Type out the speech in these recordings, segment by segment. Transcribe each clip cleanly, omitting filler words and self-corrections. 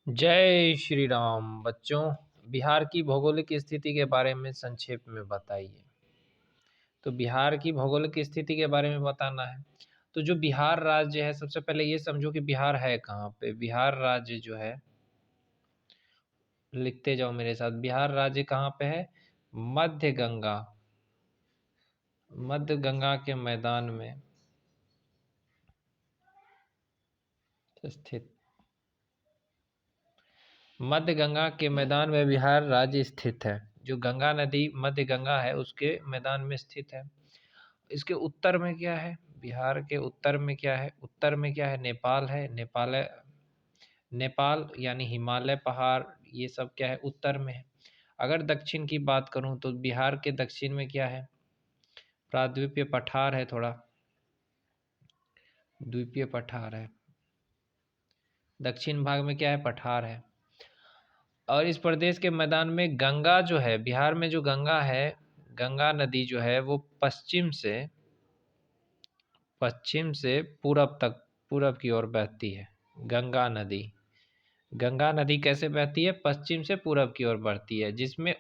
जय श्री राम बच्चों। बिहार की भौगोलिक स्थिति के बारे में संक्षेप में बताइए। तो बिहार की भौगोलिक स्थिति के बारे में बताना है। तो जो बिहार राज्य है, सबसे पहले ये समझो कि बिहार है कहाँ पे। बिहार राज्य जो है, लिखते जाओ मेरे साथ। बिहार राज्य कहाँ पे है? मध्य गंगा, मध्य गंगा के मैदान में स्थित। मध्य गंगा के मैदान में बिहार राज्य स्थित है। जो गंगा नदी मध्य गंगा है उसके मैदान में स्थित है। इसके उत्तर में क्या है? बिहार के उत्तर में क्या है? उत्तर में क्या है? नेपाल है। नेपाल यानी हिमालय पहाड़, ये सब क्या है? उत्तर में है। अगर दक्षिण की बात करूं तो बिहार के दक्षिण में क्या है? प्राद्वीपीय पठार है, थोड़ा द्वीपीय पठार है। दक्षिण भाग में क्या है? पठार है। और इस प्रदेश के मैदान में गंगा जो है, बिहार में जो गंगा है, गंगा नदी जो है वो पश्चिम से पूरब तक, पूरब की ओर बहती है। गंगा नदी, गंगा नदी कैसे बहती है? पश्चिम से पूरब की ओर बढ़ती है, जिसमें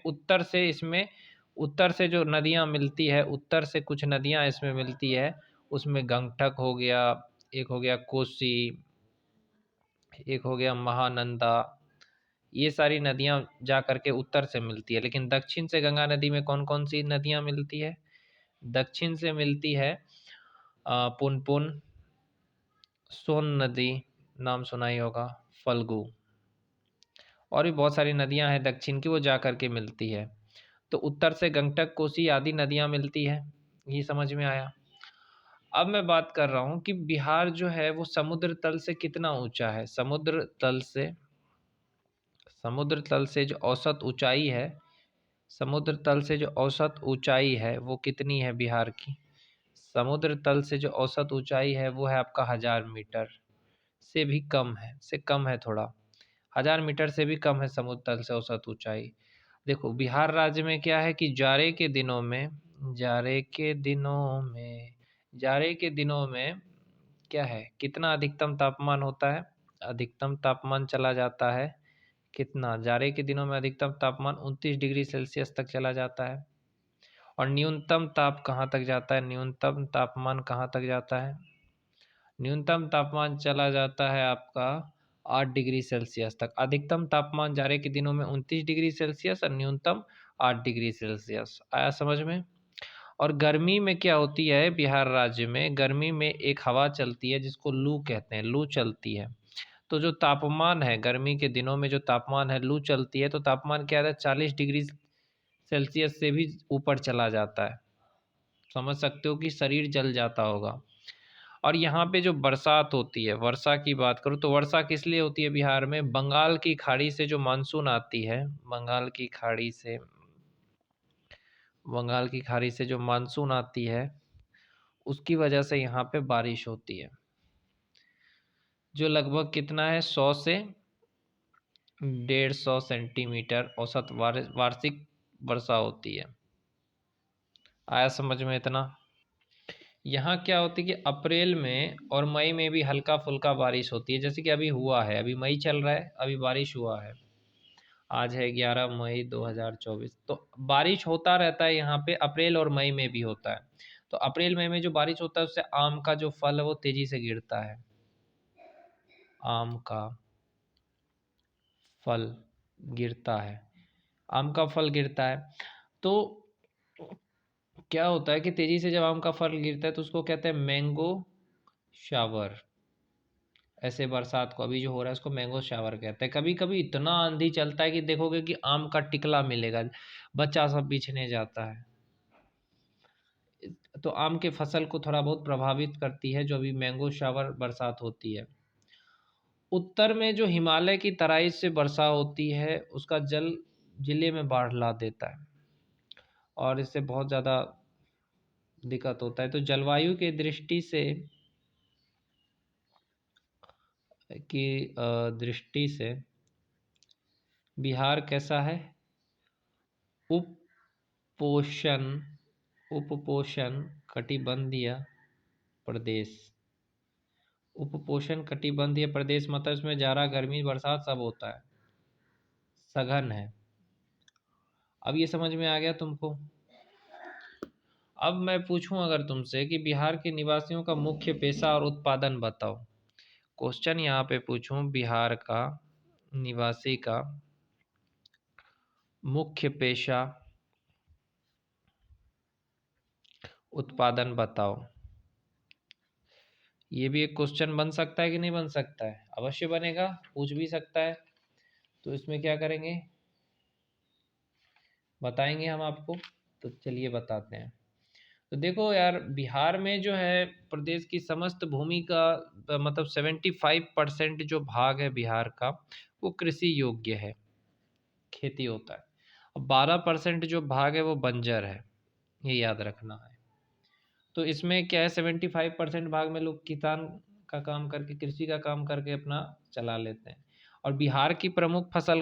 उत्तर से जो नदियां मिलती है, उत्तर से कुछ नदियां इसमें मिलती है। उसमें गंगटक हो गया, एक हो गया कोसी, एक हो गया महानंदा। ये सारी नदियां जा करके उत्तर से मिलती है। लेकिन दक्षिण से गंगा नदी में कौन कौन सी नदियां मिलती है? दक्षिण से मिलती है पुनपुन, सोन नदी, नाम सुना ही होगा, फल्गु, और भी बहुत सारी नदियां हैं दक्षिण की, वो जा करके मिलती है। तो उत्तर से गंगटक, कोसी आदि नदियां मिलती है। ये समझ में आया। अब मैं बात कर रहा हूँ कि बिहार जो है वो समुद्र तल से कितना ऊंचा है। समुद्र तल से जो औसत ऊंचाई है, समुद्र तल से जो औसत ऊंचाई है वो कितनी है बिहार की? समुद्र तल से जो औसत ऊंचाई है वो है आपका 1000 मीटर से भी कम है, से कम है थोड़ा। 1000 मीटर से भी कम है समुद्र तल से औसत ऊंचाई। देखो बिहार राज्य में क्या है कि जाड़े के दिनों में क्या है, कितना अधिकतम तापमान होता है? अधिकतम तापमान चला जाता है कितना? जाड़े के दिनों में अधिकतम तापमान 29 डिग्री सेल्सियस तक चला जाता है। और न्यूनतम ताप कहाँ तक जाता है? न्यूनतम तापमान कहाँ तक जाता है? न्यूनतम तापमान चला जाता है आपका 8 डिग्री सेल्सियस तक। अधिकतम तापमान जाड़े के दिनों में 29 डिग्री सेल्सियस और न्यूनतम 8 डिग्री सेल्सियस। आया समझ में? और गर्मी में क्या होती है? बिहार राज्य में गर्मी में एक हवा चलती है जिसको लू कहते हैं, लू चलती है। तो जो तापमान है गर्मी के दिनों में, जो तापमान है, लू चलती है तो तापमान क्या है? 40 डिग्री सेल्सियस से भी ऊपर चला जाता है। समझ सकते हो कि शरीर जल जाता होगा। और यहाँ पे जो बरसात होती है, वर्षा की बात करूँ तो वर्षा किस लिए होती है बिहार में? बंगाल की खाड़ी से जो मानसून आती है, बंगाल की खाड़ी से जो मानसून आती है उसकी वजह से यहाँ पे बारिश होती है, जो लगभग कितना है, 100 से 150 सेंटीमीटर औसत वार्षिक वर्षा होती है। आया समझ में इतना? यहाँ क्या होती है कि अप्रैल में और मई में भी हल्का फुल्का बारिश होती है, जैसे कि अभी हुआ है, अभी मई चल रहा है, अभी बारिश हुआ है। आज है 11 मई 2024। तो बारिश होता रहता है यहाँ पे, अप्रैल और मई में भी होता है। तो अप्रैल मई में जो बारिश होता है उससे आम का जो फल है वो तेजी से गिरता है। आम का फल गिरता है, आम का फल गिरता है। तो क्या होता है कि तेजी से जब आम का फल गिरता है तो उसको कहते हैं मैंगो शावर। ऐसे बरसात को अभी जो हो रहा है उसको मैंगो शावर कहते हैं। कभी कभी इतना आंधी चलता है कि देखोगे कि आम का टिकला मिलेगा, बच्चा सब बिछने जाता है। तो आम के फसल को थोड़ा बहुत प्रभावित करती है जो अभी मैंगो शावर बरसात होती है। उत्तर में जो हिमालय की तराई से वर्षा होती है उसका जल जिले में बाढ़ ला देता है और इससे बहुत ज़्यादा दिक्कत होता है। तो जलवायु के दृष्टि से बिहार कैसा है? उपपोषण उपपोषण कटिबंधीय प्रदेश। उपपोषण कटिबंधीय प्रदेश मतलब इसमें जाड़ा गर्मी बरसात सब होता है, सघन है। अब ये समझ में आ गया तुमको। अब मैं पूछूं अगर तुमसे कि बिहार के निवासियों का मुख्य पेशा और उत्पादन बताओ। क्वेश्चन यहाँ पे पूछूं, बिहार का निवासी का मुख्य पेशा उत्पादन बताओ। ये भी एक क्वेश्चन बन सकता है कि नहीं बन सकता है? अवश्य बनेगा, पूछ भी सकता है। तो इसमें क्या करेंगे, बताएंगे हम आपको। तो चलिए बताते हैं। तो देखो यार, बिहार में जो है प्रदेश की समस्त भूमि का मतलब 75% जो भाग है बिहार का, वो कृषि योग्य है, खेती होता है। और 12% जो भाग है वो बंजर है, ये याद रखना है। तो इसमें क्या है, 75% भाग में लोग किसान का काम करके, कृषि का काम करके अपना चला लेते हैं। और बिहार की प्रमुख फसल